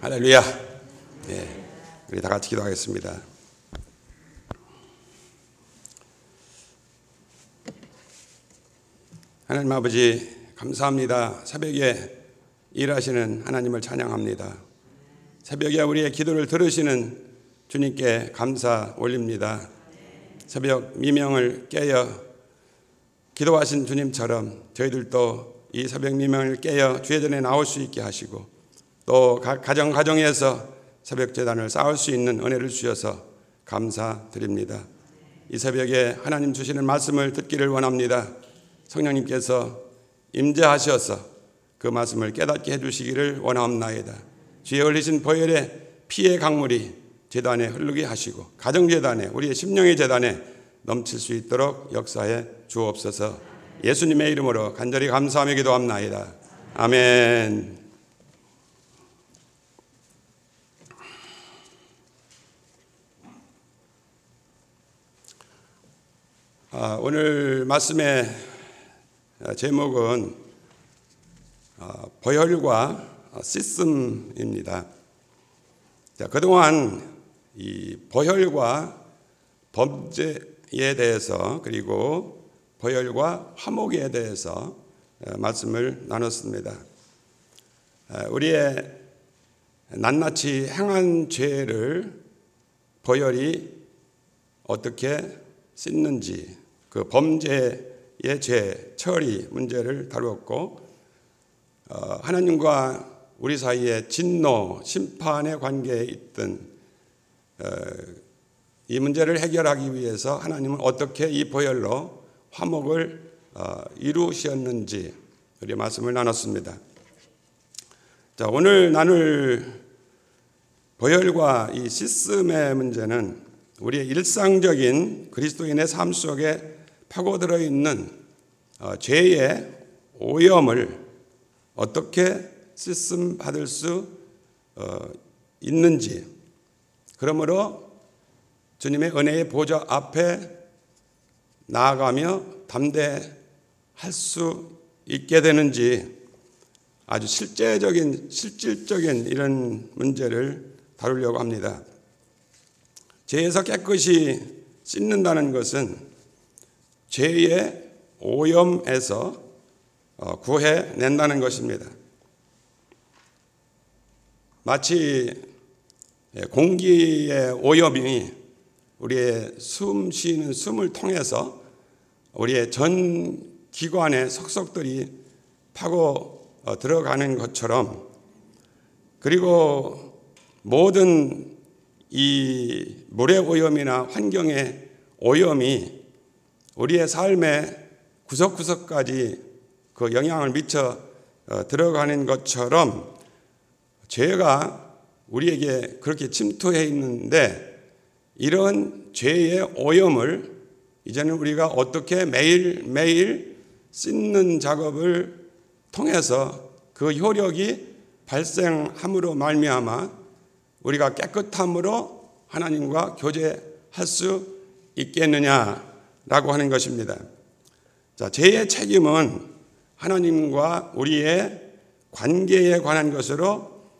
할렐루야. 네, 우리 다 같이 기도하겠습니다. 하나님 아버지 감사합니다. 새벽에 일하시는 하나님을 찬양합니다. 새벽에 우리의 기도를 들으시는 주님께 감사 올립니다. 새벽 미명을 깨어 기도하신 주님처럼 저희들도 이 새벽 미명을 깨어 주의 전에 나올 수 있게 하시고 또 가정에서 새벽 제단을 쌓을 수 있는 은혜를 주셔서 감사드립니다. 이 새벽에 하나님 주시는 말씀을 듣기를 원합니다. 성령님께서 임재하셔서 그 말씀을 깨닫게 해주시기를 원하옵나이다. 주의 흘리신 보혈의 피의 강물이 제단에 흐르게 하시고 가정제단에 우리의 심령의 제단에 넘칠 수 있도록 역사해 주옵소서. 예수님의 이름으로 간절히 감사하며 기도합나이다. 아멘. 오늘 말씀의 제목은 보혈과 씻음입니다. 그동안 이 보혈과 범죄에 대해서 그리고 보혈과 화목에 대해서 말씀을 나눴습니다. 우리의 낱낱이 행한 죄를 보혈이 어떻게 씻는지 그 범죄의 죄, 처리 문제를 다루었고 하나님과 우리 사이에 진노, 심판의 관계에 있던 이 문제를 해결하기 위해서 하나님은 어떻게 이 보혈로 화목을 이루셨는지 우리 말씀을 나눴습니다. 자, 오늘 나눌 보혈과 이 씻음의 문제는 우리의 일상적인 그리스도인의 삶 속에 파고들어 있는 죄의 오염을 어떻게 씻음 받을 수 있는지, 그러므로 주님의 은혜의 보좌 앞에 나아가며 담대할 수 있게 되는지 아주 실질적인 이런 문제를 다루려고 합니다. 죄에서 깨끗이 씻는다는 것은 죄의 오염에서 구해낸다는 것입니다. 마치 공기의 오염이 우리의 숨 쉬는 숨을 통해서 우리의 전 기관의 석석들이 파고 들어가는 것처럼, 그리고 모든 이 물의 오염이나 환경의 오염이 우리의 삶의 구석구석까지 그 영향을 미쳐 들어가는 것처럼 죄가 우리에게 그렇게 침투해 있는데, 이런 죄의 오염을 이제는 우리가 어떻게 매일매일 씻는 작업을 통해서 그 효력이 발생함으로 말미암아 우리가 깨끗함으로 하나님과 교제할 수 있겠느냐라고 하는 것입니다. 자, 죄의 책임은 하나님과 우리의 관계에 관한 것으로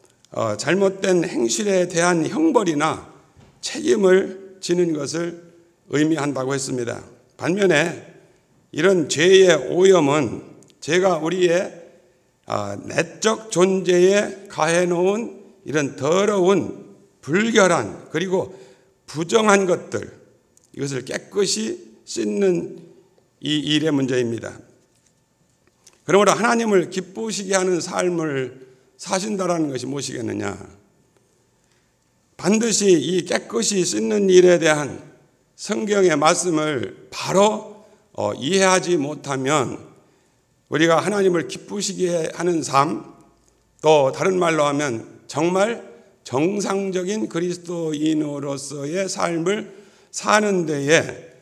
잘못된 행실에 대한 형벌이나 책임을 지는 것을 의미한다고 했습니다. 반면에 이런 죄의 오염은 죄가 우리의 내적 존재에 가해놓은 이런 더러운 불결한 그리고 부정한 것들, 이것을 깨끗이 씻는 이 일의 문제입니다. 그러므로 하나님을 기쁘시게 하는 삶을 사신다라는 것이 무엇이겠느냐? 반드시 이 깨끗이 씻는 일에 대한 성경의 말씀을 바로 이해하지 못하면 우리가 하나님을 기쁘시게 하는 삶, 또 다른 말로 하면 정말 정상적인 그리스도인으로서의 삶을 사는 데에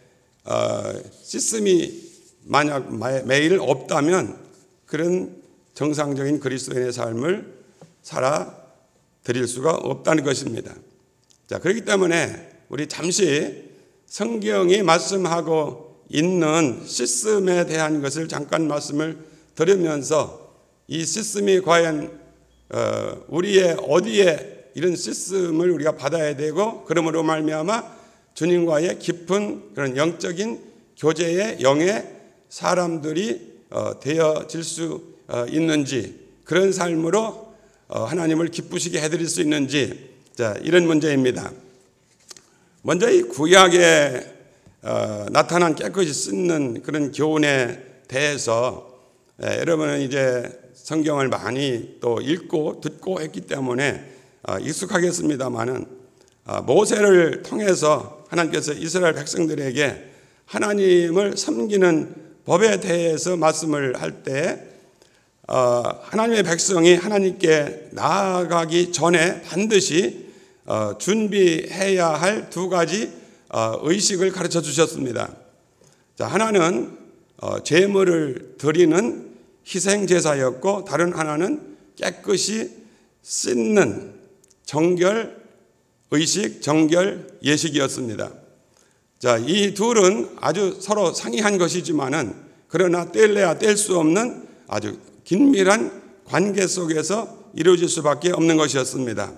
씻음이 만약 매일 없다면 그런 정상적인 그리스도인의 삶을 살아 드릴 수가 없다는 것입니다. 자, 그렇기 때문에 우리 잠시 성경이 말씀하고 있는 씻음에 대한 것을 잠깐 말씀을 드리면서 이 씻음이 과연 우리의 어디에 이런 시스템을 우리가 받아야 되고, 그러므로 말미암아 주님과의 깊은 그런 영적인 교제의 영의 사람들이 되어질 수 있는지, 그런 삶으로 하나님을 기쁘시게 해드릴 수 있는지, 자, 이런 문제입니다. 먼저 이 구약에 나타난 깨끗이 씻는 그런 교훈에 대해서 여러분은 이제 성경을 많이 또 읽고 듣고 했기 때문에 익숙하겠습니다마는, 모세를 통해서 하나님께서 이스라엘 백성들에게 하나님을 섬기는 법에 대해서 말씀을 할 때, 하나님의 백성이 하나님께 나아가기 전에 반드시 준비해야 할 두 가지 의식을 가르쳐 주셨습니다. 자, 하나는 제물을 드리는 희생제사였고, 다른 하나는 깨끗이 씻는 정결 의식, 정결 예식이었습니다. 자, 이 둘은 아주 서로 상이한 것이지만은, 그러나 뗄래야 뗄 수 없는 아주 긴밀한 관계 속에서 이루어질 수밖에 없는 것이었습니다.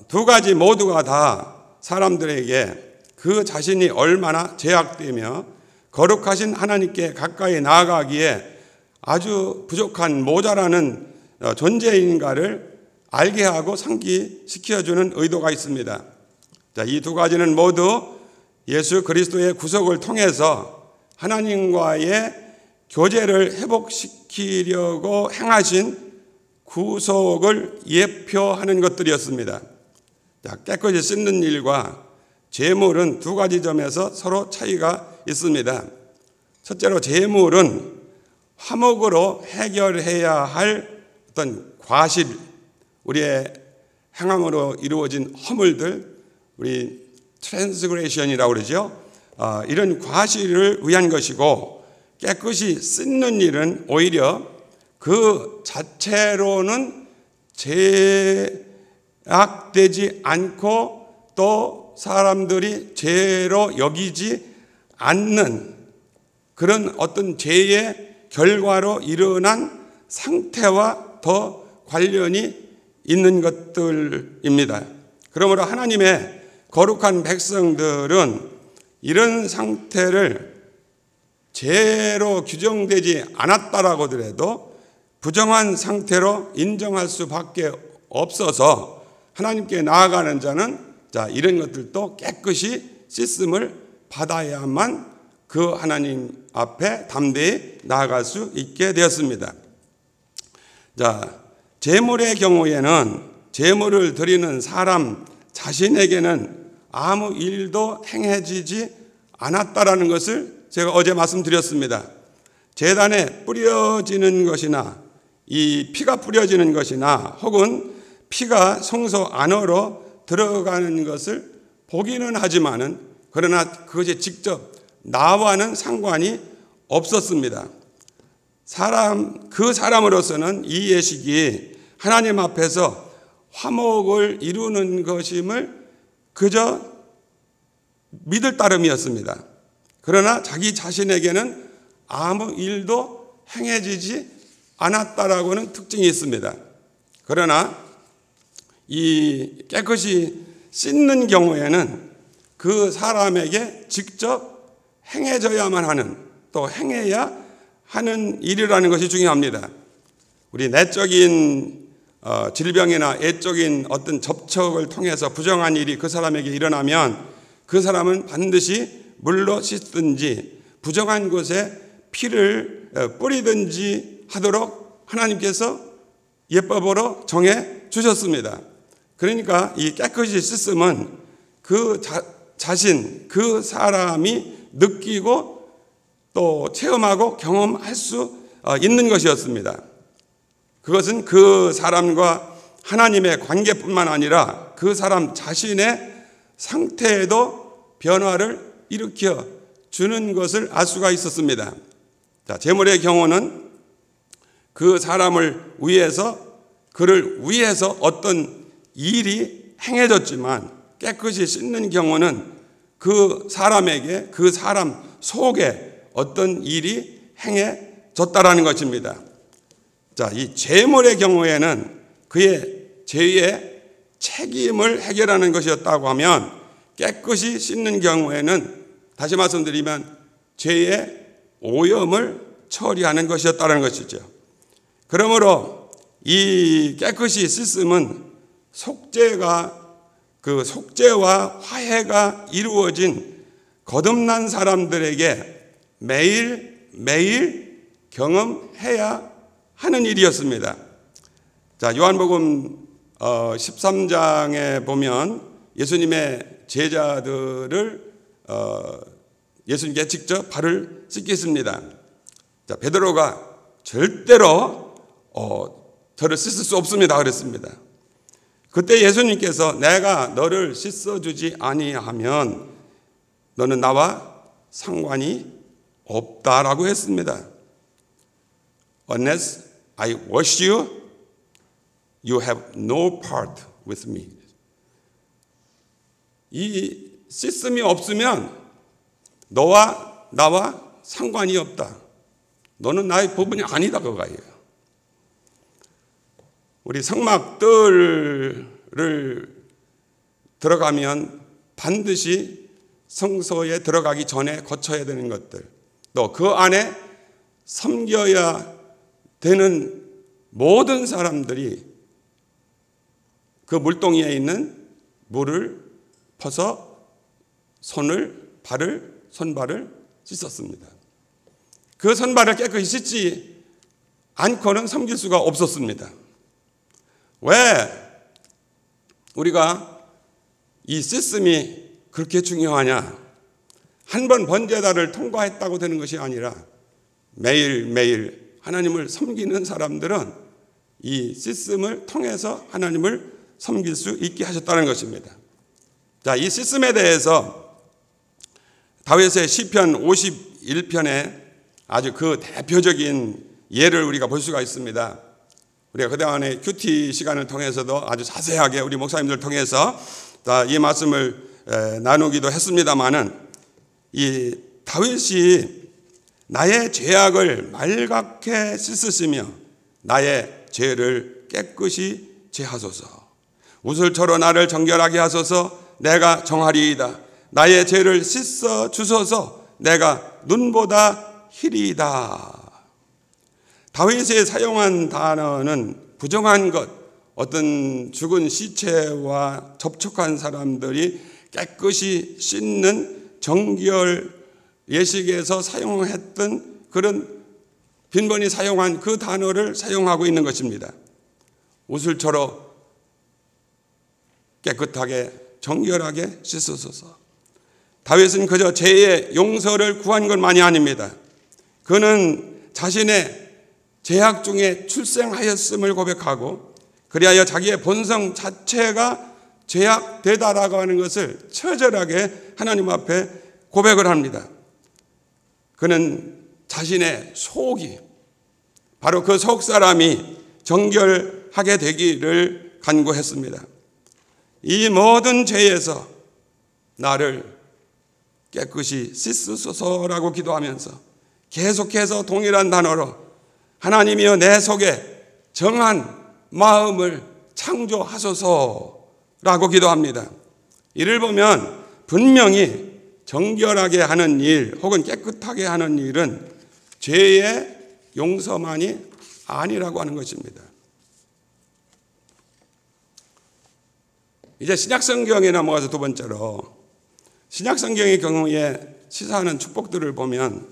두 가지 모두가 다 사람들에게 그 자신이 얼마나 죄악되며 거룩하신 하나님께 가까이 나아가기에 아주 부족한 모자라는 존재인가를 알게 하고 상기시켜주는 의도가 있습니다. 자, 이 두 가지는 모두 예수 그리스도의 구속을 통해서 하나님과의 교제를 회복시키려고 행하신 구속을 예표하는 것들이었습니다. 자, 깨끗이 씻는 일과 제물은 두 가지 점에서 서로 차이가 있습니다. 첫째로 제물은 화목으로 해결해야 할 어떤 과실, 우리의 행함으로 이루어진 허물들, 우리 트랜스그레이션이라고 그러죠. 이런 과실을 위한 것이고, 깨끗이 씻는 일은 오히려 그 자체로는 죄악되지 않고 또 사람들이 죄로 여기지 않는 그런 어떤 죄의 결과로 일어난 상태와 더 관련이 있는 것들입니다. 그러므로 하나님의 거룩한 백성들은 이런 상태를 죄로 규정되지 않았다라고 하더라도 부정한 상태로 인정할 수밖에 없어서, 하나님께 나아가는 자는 자, 이런 것들도 깨끗이 씻음을 받아야만 그 하나님 앞에 담대히 나아갈 수 있게 되었습니다. 자, 제물의 경우에는 제물을 드리는 사람 자신에게는 아무 일도 행해지지 않았다라는 것을 제가 어제 말씀드렸습니다. 제단에 뿌려지는 것이나 이 피가 뿌려지는 것이나 혹은 피가 성소 안으로 들어가는 것을 보기는 하지만은, 그러나 그것이 직접 나와는 상관이 없었습니다. 그 사람으로서는 이 예식이 하나님 앞에서 화목을 이루는 것임을 그저 믿을 따름이었습니다. 그러나 자기 자신에게는 아무 일도 행해지지 않았다라고는 특징이 있습니다. 그러나 이 깨끗이 씻는 경우에는 그 사람에게 직접 행해져야만 하는, 또 행해야 하는 일이라는 것이 중요합니다. 우리 내적인 질병이나 애적인 어떤 접촉을 통해서 부정한 일이 그 사람에게 일어나면 그 사람은 반드시 물로 씻든지 부정한 곳에 피를 뿌리든지 하도록 하나님께서 예법으로 정해 주셨습니다. 그러니까 이 깨끗이 씻음은 그 자신, 그 사람이 느끼고 또 체험하고 경험할 수 있는 것이었습니다. 그것은 그 사람과 하나님의 관계뿐만 아니라 그 사람 자신의 상태에도 변화를 일으켜 주는 것을 알 수가 있었습니다. 자, 제물의 경우는 그 사람을 위해서, 그를 위해서 어떤 일이 행해졌지만, 깨끗이 씻는 경우는 그 사람에게, 그 사람 속에 어떤 일이 행해졌다라는 것입니다. 자, 이 죄물의 경우에는 그의 죄의 책임을 해결하는 것이었다고 하면, 깨끗이 씻는 경우에는 다시 말씀드리면 죄의 오염을 처리하는 것이었다는 것이죠. 그러므로 이 깨끗이 씻음은 그 속죄와 화해가 이루어진 거듭난 사람들에게 매일 경험해야 하는 일이었습니다. 자, 요한복음 13장에 보면 예수님의 제자들을 예수님께 직접 발을 씻겼습니다. 자, 베드로가 절대로 저를 씻을 수 없습니다 그랬습니다. 그때 예수님께서 내가 너를 씻어주지 아니하면 너는 나와 상관이 없다라고 했습니다. Unless I wash you, you have no part with me. 이 씻음이 없으면 너와 나와 상관이 없다. 너는 나의 부분이 아니다 그거예요. 우리 성막들을 들어가면 반드시 성소에 들어가기 전에 거쳐야 되는 것들, 또 그 안에 섬겨야 되는 모든 사람들이 그 물동이에 있는 물을 퍼서 손발을 씻었습니다. 그 손발을 깨끗이 씻지 않고는 섬길 수가 없었습니다. 왜 우리가 이 씻음이 그렇게 중요하냐? 한 번 번제단을 통과했다고 되는 것이 아니라 매일매일 하나님을 섬기는 사람들은 이 씻음을 통해서 하나님을 섬길 수 있게 하셨다는 것입니다. 자, 이 씻음에 대해서 다윗의 시편 51편에 아주 그 대표적인 예를 우리가 볼 수가 있습니다. 우리가 그동안에 큐티 시간을 통해서도 아주 자세하게 우리 목사님들 통해서 이 말씀을 나누기도 했습니다마는, 이 다윗이 나의 죄악을 말갛게 씻으시며 나의 죄를 깨끗이 제하소서. 우슬초로 나를 정결하게 하소서. 내가 정하리이다. 나의 죄를 씻어 주소서. 내가 눈보다 희리이다. 다윗이 사용한 단어는 부정한 것, 어떤 죽은 시체와 접촉한 사람들이 깨끗이 씻는 정결 예식에서 사용했던 그런 빈번히 사용한 그 단어를 사용하고 있는 것입니다. 우슬초로 깨끗하게 정결하게 씻으소서. 다윗은 그저 죄의 용서를 구한 것만이 아닙니다. 그는 자신의 죄악 중에 출생하였음을 고백하고, 그리하여 자기의 본성 자체가 죄악되다라고 하는 것을 처절하게 하나님 앞에 고백을 합니다. 그는 자신의 속이, 바로 그 속사람이 정결하게 되기를 간구했습니다. 이 모든 죄에서 나를 깨끗이 씻으소서라고 기도하면서 계속해서 동일한 단어로 하나님이여 내 속에 정한 마음을 창조하소서라고 기도합니다. 이를 보면 분명히 정결하게 하는 일 혹은 깨끗하게 하는 일은 죄의 용서만이 아니라고 하는 것입니다. 이제 신약성경에 넘어가서 두 번째로, 신약성경의 경우에 시사하는 축복들을 보면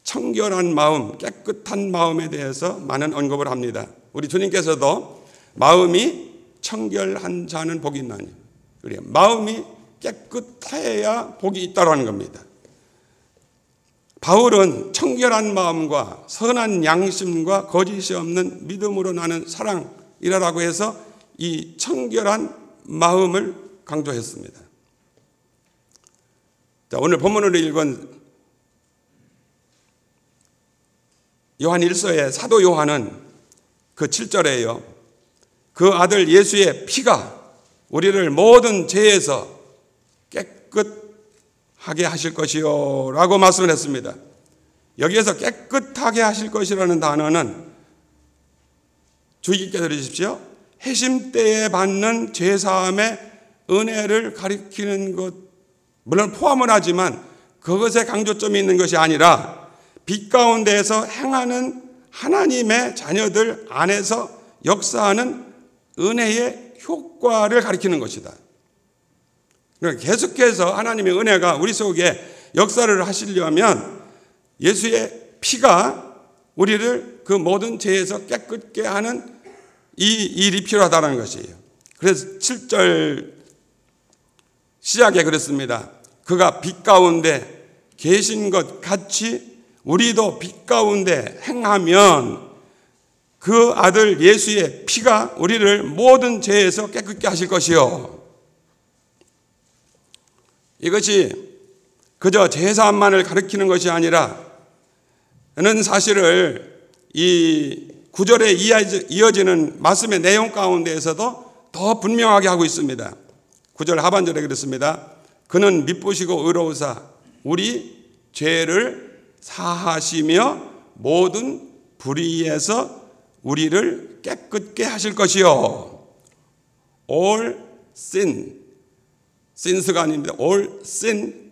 청결한 마음, 깨끗한 마음에 대해서 많은 언급을 합니다. 우리 주님께서도 마음이 청결한 자는 복이 있나니, 그래요. 마음이 깨끗해야 복이 있다라는 겁니다. 바울은 청결한 마음과 선한 양심과 거짓이 없는 믿음으로 나는 사랑이라고 해서 이 청결한 마음을 강조했습니다. 자, 오늘 본문으로 읽은 요한 1서의 사도 요한은 그 7절에요. 그 아들 예수의 피가 우리를 모든 죄에서 깨끗하게 하실 것이요 라고 말씀을 했습니다. 여기에서 깨끗하게 하실 것이라는 단어는 주의 깊게 들으십시오. 회심 때에 받는 죄사함의 은혜를 가리키는 것, 물론 포함을 하지만 그것에 강조점이 있는 것이 아니라 빛 가운데에서 행하는 하나님의 자녀들 안에서 역사하는 은혜의 효과를 가리키는 것이다. 그러니까 계속해서 하나님의 은혜가 우리 속에 역사를 하시려면 예수의 피가 우리를 그 모든 죄에서 깨끗게 하는 이 일이 필요하다는 것이에요. 그래서 7절 시작에 그랬습니다. 그가 빛 가운데 계신 것 같이 우리도 빛 가운데 행하면 그 아들 예수의 피가 우리를 모든 죄에서 깨끗게 하실 것이요. 이것이 그저 제사함만을 가리키는 것이 아니라 는 사실을 이 9절에 이어지는 말씀의 내용 가운데에서도 더 분명하게 하고 있습니다. 9절 하반절에 그렇습니다. 그는 미쁘시고 의로우사 우리 죄를 사하시며 모든 불의에서 우리를 깨끗게 하실 것이요. All sin, sins가 아닙니다. All sin,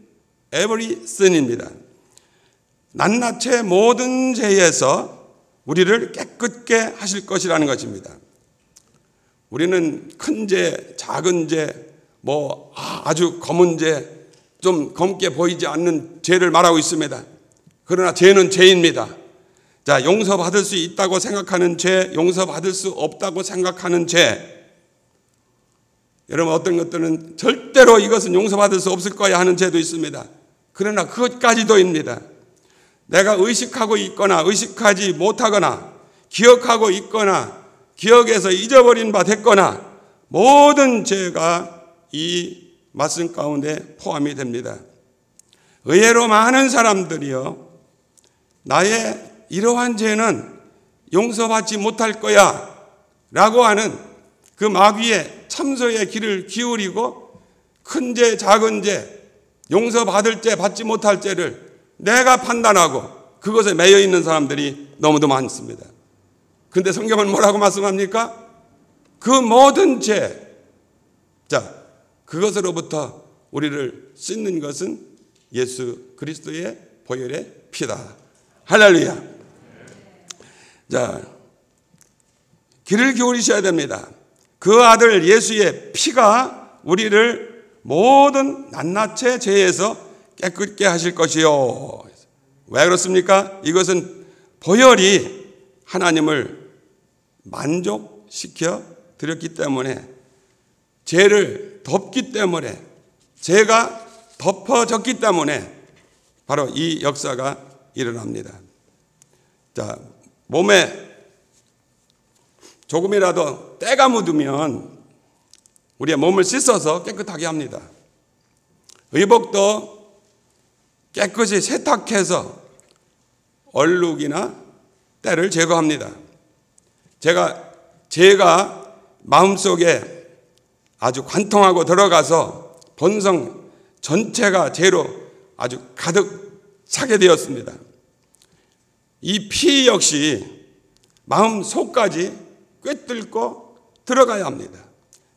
every sin입니다. 낱낱의 모든 죄에서 우리를 깨끗게 하실 것이라는 것입니다. 우리는 큰 죄, 작은 죄, 아주 검은 죄, 좀 검게 보이지 않는 죄를 말하고 있습니다. 그러나 죄는 죄입니다. 자, 용서받을 수 있다고 생각하는 죄, 용서받을 수 없다고 생각하는 죄. 여러분, 어떤 것들은 절대로 이것은 용서받을 수 없을 거야 하는 죄도 있습니다. 그러나 그것까지도입니다. 내가 의식하고 있거나 의식하지 못하거나 기억하고 있거나 기억에서 잊어버린 바 됐거나 모든 죄가 이 말씀 가운데 포함이 됩니다. 의외로 많은 사람들이요, 나의 이러한 죄는 용서받지 못할 거야 라고 하는 그 마귀의 참소의 귀를 기울이고 큰 죄, 작은 죄, 용서받을 죄, 받지 못할 죄를 내가 판단하고 그것에 매여 있는 사람들이 너무도 많습니다. 그런데 성경은 뭐라고 말씀합니까? 그 모든 죄, 자, 그것으로부터 우리를 씻는 것은 예수 그리스도의 보혈의 피다. 할렐루야. 자, 귀를 기울이셔야 됩니다. 그 아들 예수의 피가 우리를 모든 낱낱의 죄에서 깨끗게 하실 것이요. 왜 그렇습니까? 이것은 보혈이 하나님을 만족시켜 드렸기 때문에, 죄를 덮기 때문에, 죄가 덮어졌기 때문에 바로 이 역사가 일어납니다. 자, 몸에 조금이라도 때가 묻으면 우리의 몸을 씻어서 깨끗하게 합니다. 의복도 깨끗이 세탁해서 얼룩이나 때를 제거합니다. 제가 마음속에 아주 관통하고 들어가서 본성 전체가 죄로 아주 가득 차게 되었습니다. 이 피 역시 마음 속까지 꿰뚫고 들어가야 합니다.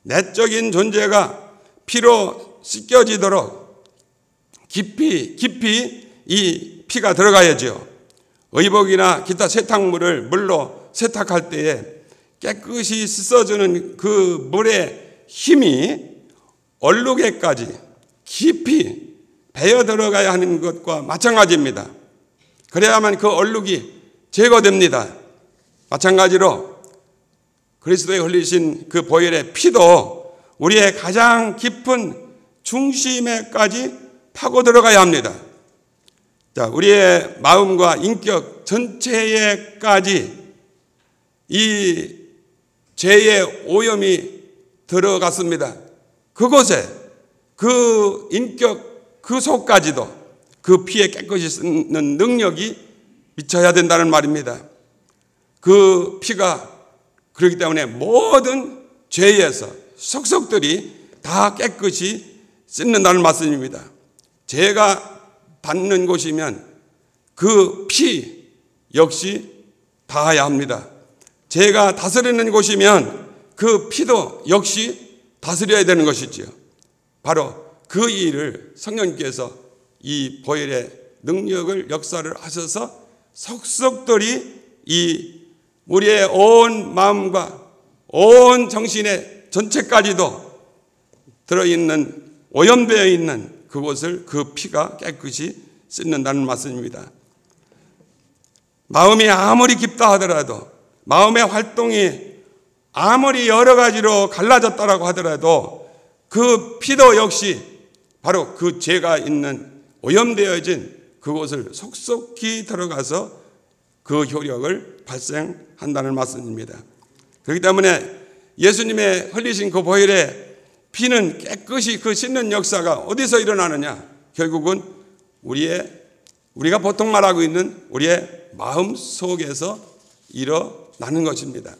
내적인 존재가 피로 씻겨지도록 깊이 이 피가 들어가야죠. 의복이나 기타 세탁물을 물로 세탁할 때에 깨끗이 씻어주는 그 물의 힘이 얼룩에까지 깊이 배어 들어가야 하는 것과 마찬가지입니다. 그래야만 그 얼룩이 제거됩니다. 마찬가지로 그리스도에 흘리신 그 보혈의 피도 우리의 가장 깊은 중심에까지 파고 들어가야 합니다. 자, 우리의 마음과 인격 전체에까지 이 죄의 오염이 들어갔습니다. 그곳에 그 인격 그 속까지도 그 피에 깨끗이 씻는 능력이 미쳐야 된다는 말입니다. 그 피가 그렇기 때문에 모든 죄에서 속속들이 다 깨끗이 씻는다는 말씀입니다. 죄가 닿는 곳이면 그 피 역시 닿아야 합니다. 죄가 다스리는 곳이면 그 피도 역시 다스려야 되는 것이지요. 바로 그 일을 성령께서 이 보혈의 능력을 역사를 하셔서 속속들이 이 우리의 온 마음과 온 정신의 전체까지도 들어있는 오염되어 있는 그곳을 그 피가 깨끗이 씻는다는 말씀입니다. 마음이 아무리 깊다 하더라도, 마음의 활동이 아무리 여러 가지로 갈라졌다라고 하더라도 그 피도 역시 바로 그 죄가 있는 오염되어진 그곳을 속속히 들어가서 그 효력을 발생한다는 말씀입니다. 그렇기 때문에 예수님의 흘리신 그 보혈의 피는 깨끗이 그 씻는 역사가 어디서 일어나느냐? 결국은 우리가 보통 말하고 있는 우리의 마음 속에서 일어나는 것입니다.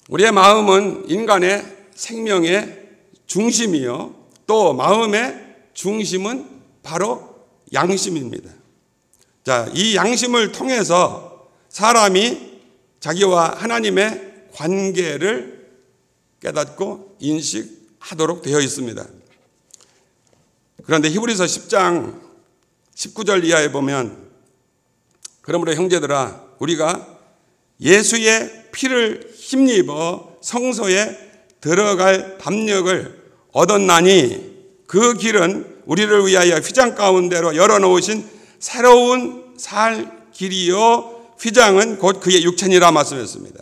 우리의 마음은 인간의 생명의 중심이요, 또 마음의 중심은 바로 양심입니다. 자, 이 양심을 통해서 사람이 자기와 하나님의 관계를 깨닫고 인식하도록 되어 있습니다. 그런데 히브리서 10장 19절 이하에 보면, 그러므로 형제들아 우리가 예수의 피를 힘입어 성소에 들어갈 담력을 얻었나니 그 길은 우리를 위하여 휘장 가운데로 열어놓으신 새로운 살 길이요, 휘장은 곧 그의 육체니라 말씀했습니다.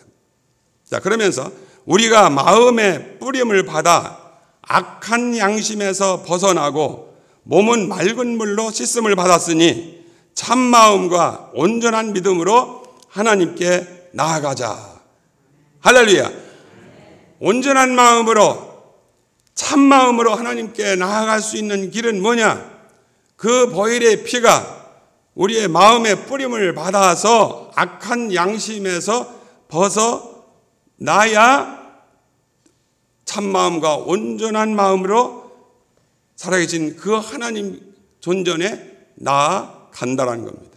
자, 그러면서 우리가 마음의 뿌림을 받아 악한 양심에서 벗어나고 몸은 맑은 물로 씻음을 받았으니 참 마음과 온전한 믿음으로 하나님께 나아가자. 할렐루야. 온전한 마음으로, 참 마음으로 하나님께 나아갈 수 있는 길은 뭐냐? 그 보혈의 피가 우리의 마음의 뿌림을 받아서 악한 양심에서 벗어나야 참 마음과 온전한 마음으로 살아계신 그 하나님 존전에 나아간다는 겁니다.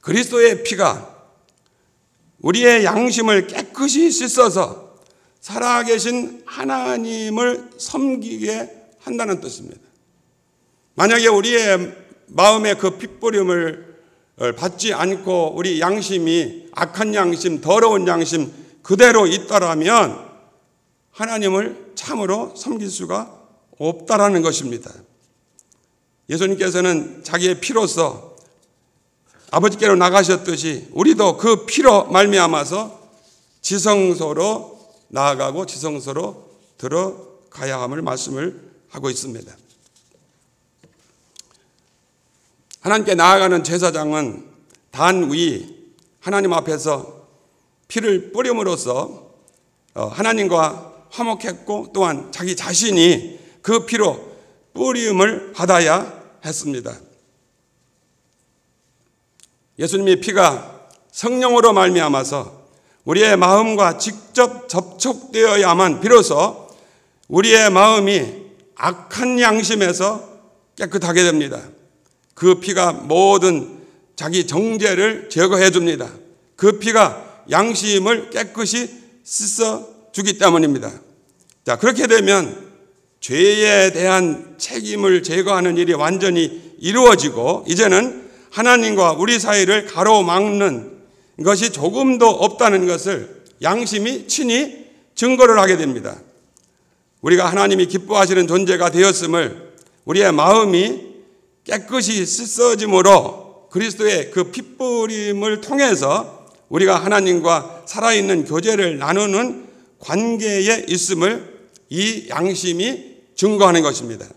그리스도의 피가 우리의 양심을 깨끗이 씻어서 살아계신 하나님을 섬기게 한다는 뜻입니다. 만약에 우리의 마음에 그 핏부림을 받지 않고 우리 양심이 악한 양심, 더러운 양심 그대로 있다라면 하나님을 참으로 섬길 수가 없다라는 것입니다. 예수님께서는 자기의 피로서 아버지께로 나가셨듯이 우리도 그 피로 말미암아서 지성소로 나아가고 지성소로 들어가야 함을 말씀을 하고 있습니다. 하나님께 나아가는 제사장은 단위 하나님 앞에서 피를 뿌림으로써 하나님과 화목했고 또한 자기 자신이 그 피로 뿌림을 받아야 했습니다. 예수님의 피가 성령으로 말미암아서 우리의 마음과 직접 접촉되어야만 비로소 우리의 마음이 악한 양심에서 깨끗하게 됩니다. 그 피가 모든 자기 정죄를 제거해 줍니다. 그 피가 양심을 깨끗이 씻어주기 때문입니다. 자, 그렇게 되면 죄에 대한 책임을 제거하는 일이 완전히 이루어지고 이제는 하나님과 우리 사이를 가로막는 것이 조금도 없다는 것을 양심이 친히 증거를 하게 됩니다. 우리가 하나님이 기뻐하시는 존재가 되었음을 우리의 마음이 깨끗이 씻어짐으로 그리스도의 그 핏부림을 통해서 우리가 하나님과 살아있는 교제를 나누는 관계에 있음을 이 양심이 증거하는 것입니다.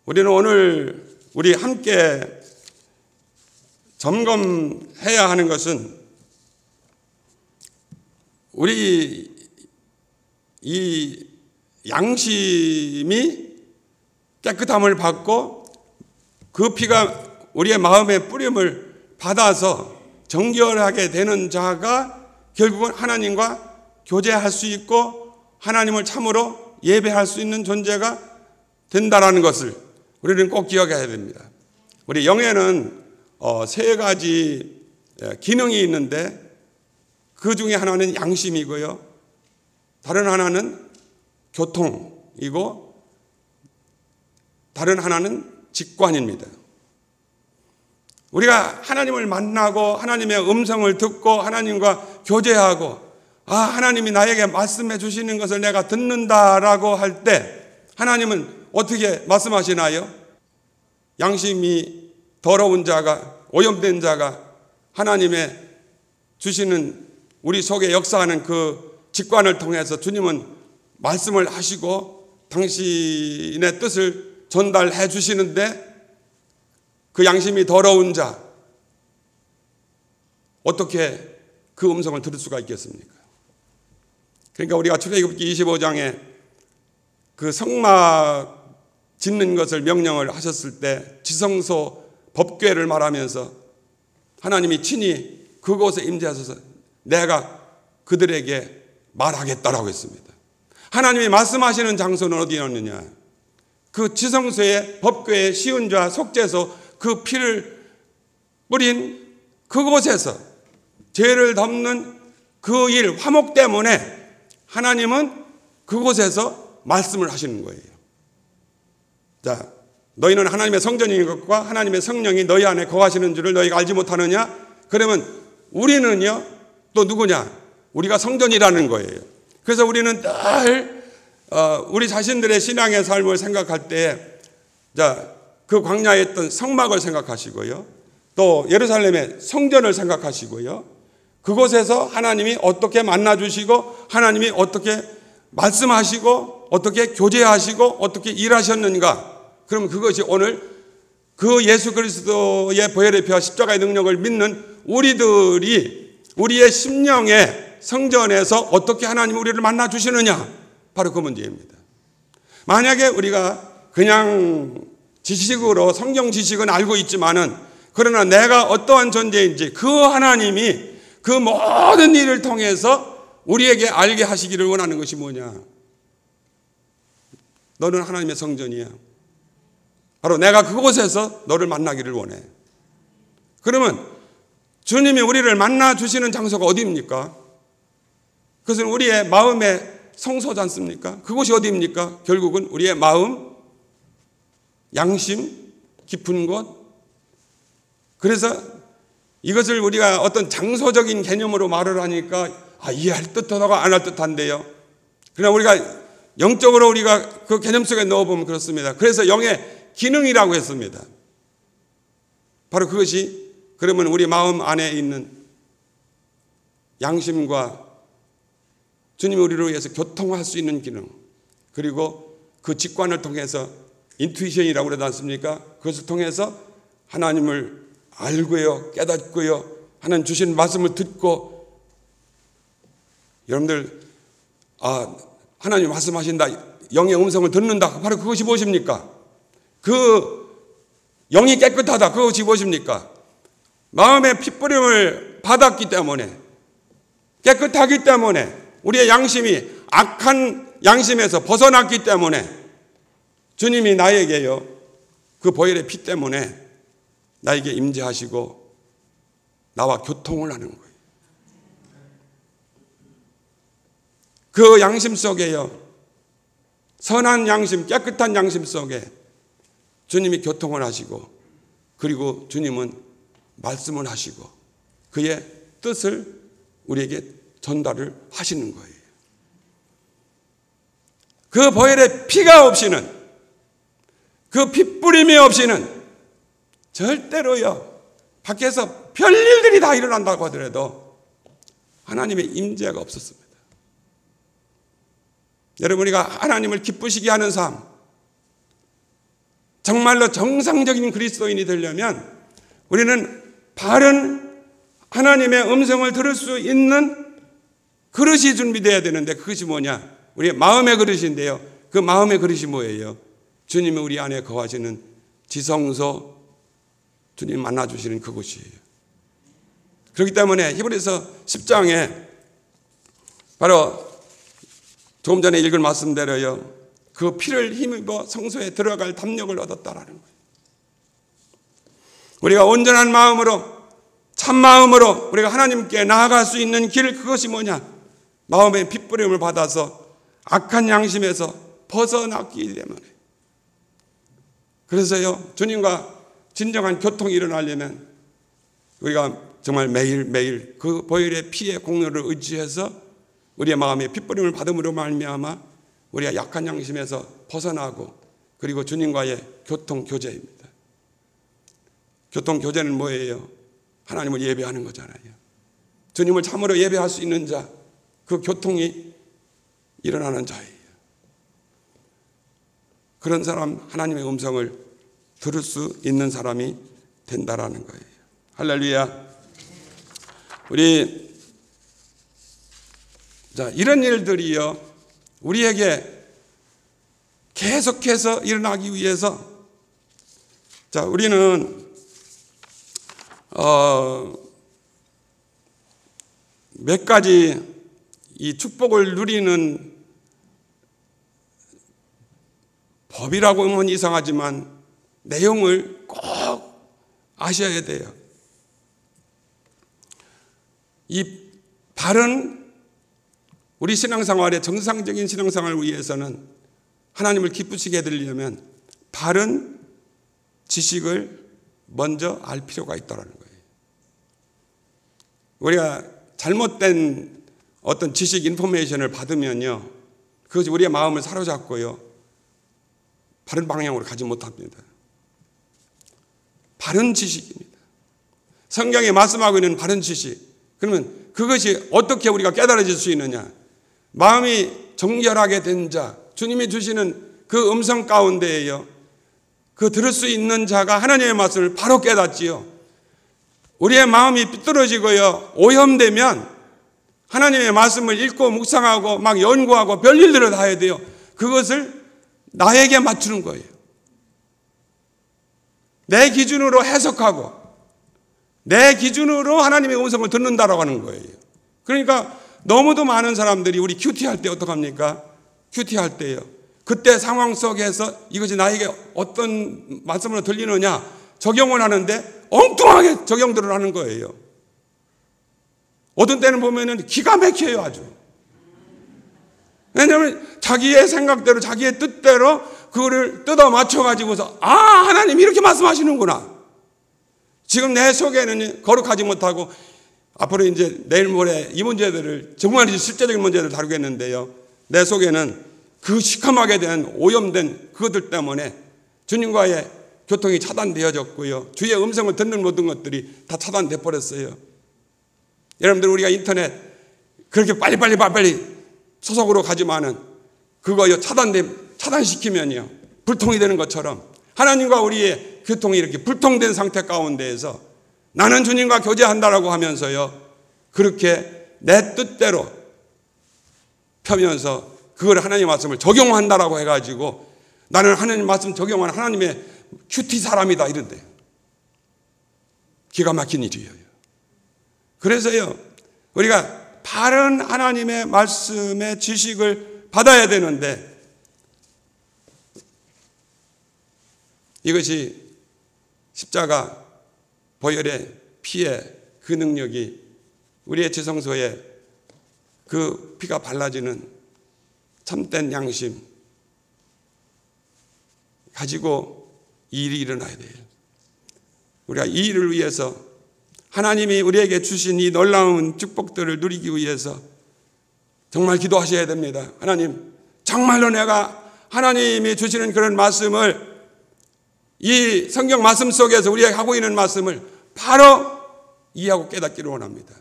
우리는 오늘 우리 함께 점검해야 하는 것은 우리 이 양심이 깨끗함을 받고 그 피가 우리의 마음의 뿌림을 받아서 정결하게 되는 자가 결국은 하나님과 교제할 수 있고 하나님을 참으로 예배할 수 있는 존재가 된다라는 것을 우리는 꼭 기억해야 됩니다. 우리 영에는 세 가지 기능이 있는데 그 중에 하나는 양심이고요. 다른 하나는 교통이고 다른 하나는 직관입니다. 우리가 하나님을 만나고 하나님의 음성을 듣고 하나님과 교제하고 하나님이 나에게 말씀해 주시는 것을 내가 듣는다라고 할 때 하나님은 어떻게 말씀하시나요? 양심이 더러운 자가, 오염된 자가 하나님의 주시는 우리 속에 역사하는 그 직관을 통해서 주님은 말씀을 하시고 당신의 뜻을 전달해 주시는데 그 양심이 더러운 자 어떻게 그 음성을 들을 수가 있겠습니까? 그러니까 우리가 출애굽기 25장에 그 성막 짓는 것을 명령을 하셨을 때 지성소 법궤를 말하면서 하나님이 친히 그곳에 임재하셔서 내가 그들에게 말하겠다라고 했습니다. 하나님이 말씀하시는 장소는 어디였느냐? 그 지성소의 법궤의 시운자 속죄소 그 피를 뿌린 그곳에서 죄를 덮는 그 일, 화목 때문에 하나님은 그곳에서 말씀을 하시는 거예요. 자, 너희는 하나님의 성전인 것과 하나님의 성령이 너희 안에 거하시는 줄을 너희가 알지 못하느냐? 그러면 우리는요, 또 누구냐? 우리가 성전이라는 거예요. 그래서 우리는 늘 우리 자신들의 신앙의 삶을 생각할 때, 자, 그 광야에 있던 성막을 생각하시고요. 또 예루살렘의 성전을 생각하시고요. 그곳에서 하나님이 어떻게 만나주시고 하나님이 어떻게 말씀하시고 어떻게 교제하시고 어떻게 일하셨는가. 그러면 그것이 오늘 그 예수 그리스도의 보혈의 피와 십자가의 능력을 믿는 우리들이 우리의 심령의 성전에서 어떻게 하나님이 우리를 만나주시느냐. 바로 그 문제입니다. 만약에 우리가 그냥 지식으로 성경 지식은 알고 있지만은 그러나 내가 어떠한 존재인지 그 하나님이 그 모든 일을 통해서 우리에게 알게 하시기를 원하는 것이 뭐냐? 너는 하나님의 성전이야. 바로 내가 그곳에서 너를 만나기를 원해. 그러면 주님이 우리를 만나 주시는 장소가 어디입니까? 그것은 우리의 마음의 성소지 않습니까? 그곳이 어디입니까? 결국은 우리의 마음, 양심, 깊은 곳. 그래서 이것을 우리가 어떤 장소적인 개념으로 말을 하니까 이해할 듯하다고 안 할 듯한데요. 그러나 우리가 영적으로 우리가 그 개념 속에 넣어보면 그렇습니다. 그래서 영의 기능이라고 했습니다. 바로 그것이 그러면 우리 마음 안에 있는 양심과 주님이 우리를 위해서 교통할 수 있는 기능, 그리고 그 직관을 통해서 인투이션이라고 그러지 않습니까? 그것을 통해서 하나님을 알고요, 깨닫고요, 하나님 주신 말씀을 듣고, 여러분들 하나님 말씀하신다, 영의 음성을 듣는다. 바로 그것이 무엇입니까? 그 영이 깨끗하다. 그것이 무엇입니까? 마음의 핏부림을 받았기 때문에, 깨끗하기 때문에, 우리의 양심이 악한 양심에서 벗어났기 때문에 주님이 나에게요, 그 보혈의 피 때문에 나에게 임재하시고 나와 교통을 하는 거예요. 그 양심 속에요, 선한 양심, 깨끗한 양심 속에 주님이 교통을 하시고, 그리고 주님은 말씀을 하시고 그의 뜻을 우리에게 전달을 하시는 거예요. 그 보혈의 피가 없이는, 그 핏부림이 없이는 절대로요, 밖에서 별일들이 다 일어난다고 하더라도 하나님의 임재가 없었습니다. 여러분, 우리가 하나님을 기쁘시게 하는 삶, 정말로 정상적인 그리스도인이 되려면 우리는 바른 하나님의 음성을 들을 수 있는 그릇이 준비되어야 되는데, 그것이 뭐냐? 우리의 마음의 그릇인데요. 그 마음의 그릇이 뭐예요? 주님이 우리 안에 거하시는 지성소, 주님 만나주시는 그곳이에요. 그렇기 때문에 히브리서 10장에 바로 조금 전에 읽은 말씀대로요, 그 피를 힘입어 성소에 들어갈 담력을 얻었다라는 거예요. 우리가 온전한 마음으로, 참 마음으로 우리가 하나님께 나아갈 수 있는 길, 그것이 뭐냐? 마음의 핏부림을 받아서 악한 양심에서 벗어났기 때문에. 그래서요, 주님과 진정한 교통이 일어나려면 우리가 정말 매일매일 그 보혈의 피의 공로를 의지해서 우리의 마음의 핏부림을 받음으로 말미암아 우리가 약한 양심에서 벗어나고, 그리고 주님과의 교통교제입니다. 교통교제는 뭐예요? 하나님을 예배하는 거잖아요. 주님을 참으로 예배할 수 있는 자, 그 교통이 일어나는 자예요. 그런 사람, 하나님의 음성을 들을 수 있는 사람이 된다라는 거예요. 할렐루야. 우리 이런 일들이요, 우리에게 계속해서 일어나기 위해서 우리는 몇 가지 이 축복을 누리는 법이라고 하면 이상하지만 내용을 꼭 아셔야 돼요. 이 바른 우리 신앙생활의 정상적인 신앙생활을 위해서는, 하나님을 기쁘시게 해드리려면 바른 지식을 먼저 알 필요가 있다는 거예요. 우리가 잘못된 어떤 지식, 인포메이션을 받으면요, 그것이 우리의 마음을 사로잡고요, 바른 방향으로 가지 못합니다. 바른 지식입니다. 성경에 말씀하고 있는 바른 지식. 그러면 그것이 어떻게 우리가 깨달아질 수 있느냐? 마음이 정결하게 된 자, 주님이 주시는 그 음성 가운데에요, 그 들을 수 있는 자가 하나님의 말씀을 바로 깨닫지요. 우리의 마음이 삐뚤어지고요, 오염되면 하나님의 말씀을 읽고 묵상하고 막 연구하고 별일들을 다 해야 돼요. 그것을 나에게 맞추는 거예요. 내 기준으로 해석하고 내 기준으로 하나님의 음성을 듣는다라고 하는 거예요. 그러니까 너무도 많은 사람들이 우리 큐티할 때 어떡합니까? 큐티할 때요, 그때 상황 속에서 이것이 나에게 어떤 말씀으로 들리느냐 적용을 하는데 엉뚱하게 적용들을 하는 거예요. 어떤 때는 보면은 기가 막혀요, 아주. 왜냐하면 자기의 생각대로, 자기의 뜻대로 그거를 뜯어 맞춰가지고서, 아, 하나님 이렇게 말씀하시는구나. 지금 내 속에는 거룩하지 못하고, 앞으로 이제 내일 모레 이 문제들을, 정말 실제적인 문제들을 다루겠는데요, 내 속에는 그 시커멓게 된 오염된 그것들 때문에 주님과의 교통이 차단되어졌고요, 주의 음성을 듣는 모든 것들이 다 차단돼 버렸어요. 여러분들, 우리가 인터넷 그렇게 빨리빨리 소속으로 가지만은 그거요, 차단시키면요 불통이 되는 것처럼 하나님과 우리의 교통이 이렇게 불통된 상태 가운데에서 나는 주님과 교제한다라고 하면서요, 그렇게 내 뜻대로 펴면서 그걸 하나님의 말씀을 적용한다라고 해가지고 나는 하나님 말씀 적용하는 하나님의 큐티 사람이다, 이런데요. 기가 막힌 일이에요. 그래서요, 우리가 바른 하나님의 말씀의 지식을 받아야 되는데, 이것이 십자가 보혈의 피의 그 능력이 우리의 지성소에 그 피가 발라지는 참된 양심 가지고 이 일이 일어나야 돼요. 우리가 이 일을 위해서, 하나님이 우리에게 주신 이 놀라운 축복들을 누리기 위해서 정말 기도하셔야 됩니다. 하나님, 정말로 내가 하나님이 주시는 그런 말씀을, 이 성경 말씀 속에서 우리에게 하고 있는 말씀을 바로 이해하고 깨닫기를 원합니다.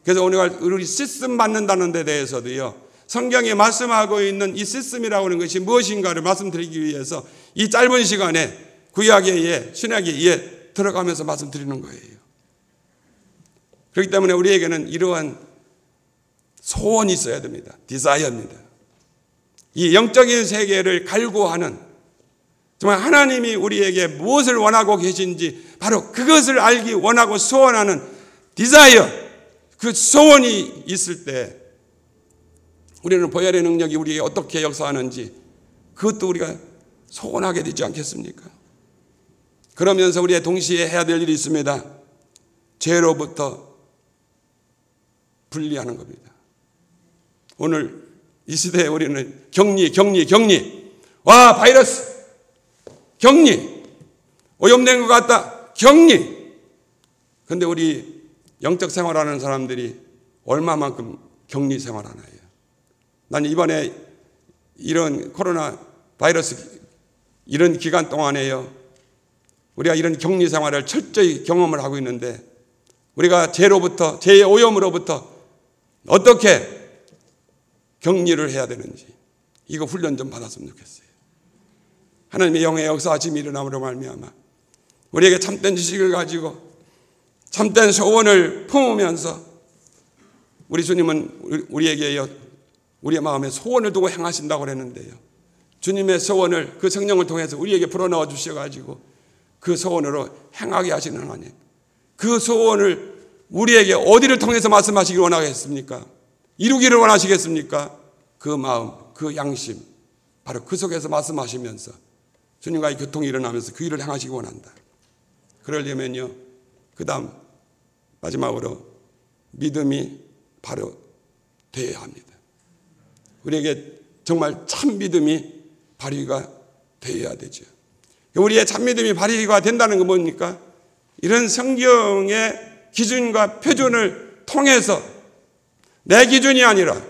그래서 오늘 우리 시스템 받는다는 데 대해서도요, 성경에 말씀하고 있는 이 시스템이라고 하는 것이 무엇인가를 말씀드리기 위해서 이 짧은 시간에 구약의 예, 신약의 예 들어가면서 말씀드리는 거예요. 그렇기 때문에 우리에게는 이러한 소원이 있어야 됩니다. 디자이어입니다. 이 영적인 세계를 갈구하는, 정말 하나님이 우리에게 무엇을 원하고 계신지 바로 그것을 알기 원하고 소원하는 디자이어, 그 소원이 있을 때 우리는 보혈의 능력이 우리에게 어떻게 역사하는지 그것도 우리가 소원하게 되지 않겠습니까? 그러면서 우리의 동시에 해야 될 일이 있습니다. 죄로부터 분리하는 겁니다. 오늘 이 시대에 우리는 격리. 와, 바이러스. 격리. 오염된 것 같다. 격리. 그런데 우리 영적 생활하는 사람들이 얼마만큼 격리 생활하나요? 난 이번에 이런 코로나 바이러스 이런 기간 동안에요, 우리가 이런 격리 생활을 철저히 경험을 하고 있는데, 우리가 죄로부터, 죄의 오염으로부터 어떻게 격리를 해야 되는지 이거 훈련 좀 받았으면 좋겠어요. 하나님의 영의 역사하심이 일어남으로 말미암아 우리에게 참된 지식을 가지고 참된 소원을 품으면서, 우리 주님은 우리에게 우리의 마음에 소원을 두고 행하신다고 그랬는데요, 주님의 소원을 그 성령을 통해서 우리에게 불어넣어 주셔가지고 그 소원으로 행하게 하시는 하나님, 그 소원을 우리에게 어디를 통해서 말씀하시기를 원하겠습니까? 이루기를 원하시겠습니까? 그 마음, 그 양심, 바로 그 속에서 말씀하시면서 주님과의 교통이 일어나면서 그 일을 행하시기 원한다. 그러려면요, 그 다음 마지막으로 믿음이 바로 되어야 합니다. 우리에게 정말 참 믿음이 발휘가 되어야 되죠. 우리의 참 믿음이 발휘가 된다는 건 뭡니까? 이런 성경의 기준과 표준을 통해서, 내 기준이 아니라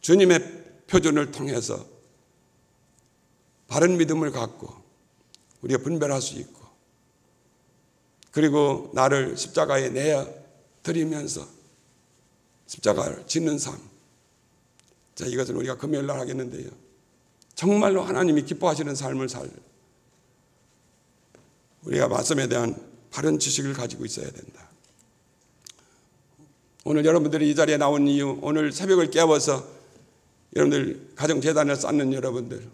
주님의 표준을 통해서 바른 믿음을 갖고 우리가 분별할 수 있고, 그리고 나를 십자가에 내어 드리면서 십자가를 짓는 삶. 자, 이것을 우리가 금요일 날 하겠는데요, 정말로 하나님이 기뻐하시는 삶을 우리가 말씀에 대한 바른 지식을 가지고 있어야 된다. 오늘 여러분들이 이 자리에 나온 이유, 오늘 새벽을 깨워서 여러분들 가정재단을 쌓는 여러분들,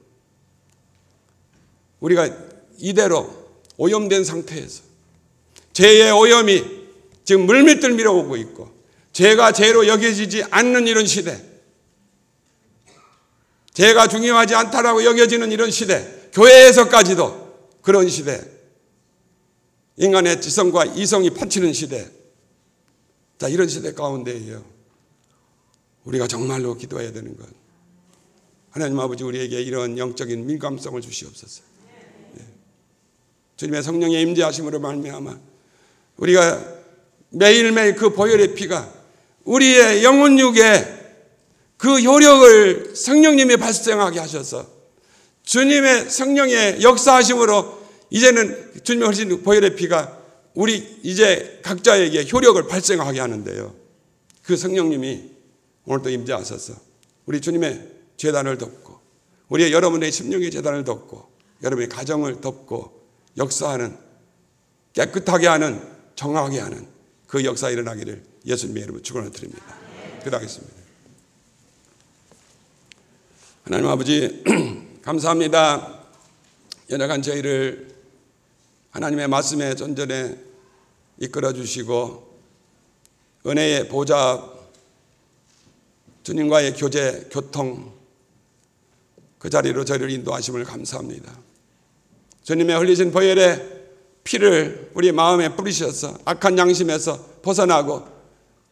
우리가 이대로 오염된 상태에서 죄의 오염이 지금 물밀들 밀어오고 있고, 죄가 죄로 여겨지지 않는 이런 시대, 죄가 중요하지 않다라고 여겨지는 이런 시대, 교회에서까지도 그런 시대, 인간의 지성과 이성이 판치는 시대, 자, 이런 시대 가운데에요, 우리가 정말로 기도해야 되는 것, 하나님 아버지 우리에게 이런 영적인 민감성을 주시옵소서. 주님의 성령의 임재하심으로 말미암아 우리가 매일매일 그 보혈의 피가 우리의 영혼육에 그 효력을 성령님이 발생하게 하셔서 주님의 성령의 역사하심으로 이제는 주님의 흘리신 보혈의 피가 우리 이제 각자에게 효력을 발생하게 하는데요, 그 성령님이 오늘도 임재하셔서 우리 주님의 제단을 덮고, 우리의 여러분의 심령의 제단을 덮고, 여러분의 가정을 덮고 역사하는, 깨끗하게 하는, 정하게 하는 그 역사 일어나기를 예수님의 이름으로 축원을 드립니다. 기도하겠습니다. 하나님 아버지 감사합니다. 연약한 저희를 하나님의 말씀의 전전에 이끌어 주시고 은혜의 보좌, 주님과의 교제, 교통, 그 자리로 저희를 인도하심을 감사합니다. 주님의 흘리신 보혈의 피를 우리 마음에 뿌리셔서 악한 양심에서 벗어나고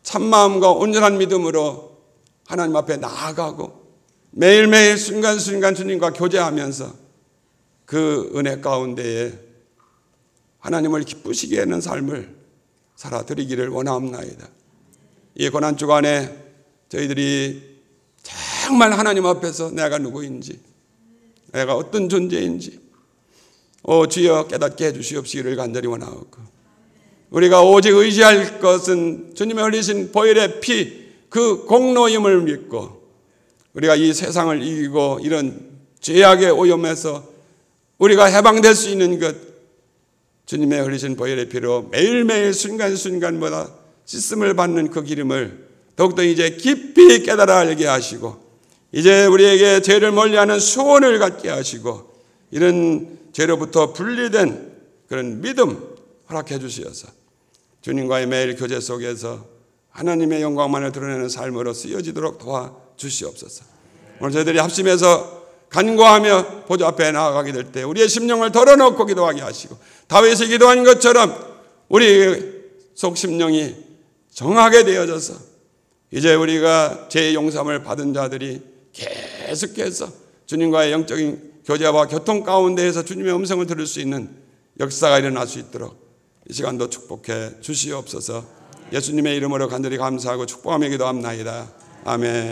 참마음과 온전한 믿음으로 하나님 앞에 나아가고 매일매일 순간순간 주님과 교제하면서 그 은혜 가운데에 하나님을 기쁘시게 하는 삶을 살아드리기를 원하옵나이다. 이 고난주간에 저희들이 정말 하나님 앞에서 내가 누구인지, 내가 어떤 존재인지 주여 깨닫게 해주시옵시기를 간절히 원하옵고, 우리가 오직 의지할 것은 주님의 흘리신 보혈의 피, 그 공로임을 믿고 우리가 이 세상을 이기고 이런 죄악의 오염에서 우리가 해방될 수 있는 것, 주님의 흘리신 보혈의 피로 매일매일 순간순간마다 씻음을 받는 그 기름을 더욱더 이제 깊이 깨달아 알게 하시고, 이제 우리에게 죄를 멀리하는 소원을 갖게 하시고, 이런 죄로부터 분리된 그런 믿음 허락해 주시어서 주님과의 매일 교제 속에서 하나님의 영광만을 드러내는 삶으로 쓰여지도록 도와주시옵소서. 오늘 저희들이 합심해서 간구하며 보좌 앞에 나아가게 될 때 우리의 심령을 덜어놓고 기도하게 하시고 다윗이 기도한 것처럼 우리 속 심령이 정하게 되어져서 이제 우리가 죄의 용서함을 받은 자들이 계속해서 주님과의 영적인 교제와 교통 가운데에서 주님의 음성을 들을 수 있는 역사가 일어날 수 있도록 이 시간도 축복해 주시옵소서. 예수님의 이름으로 간절히 감사하고 축복하며 기도합나이다. 아멘.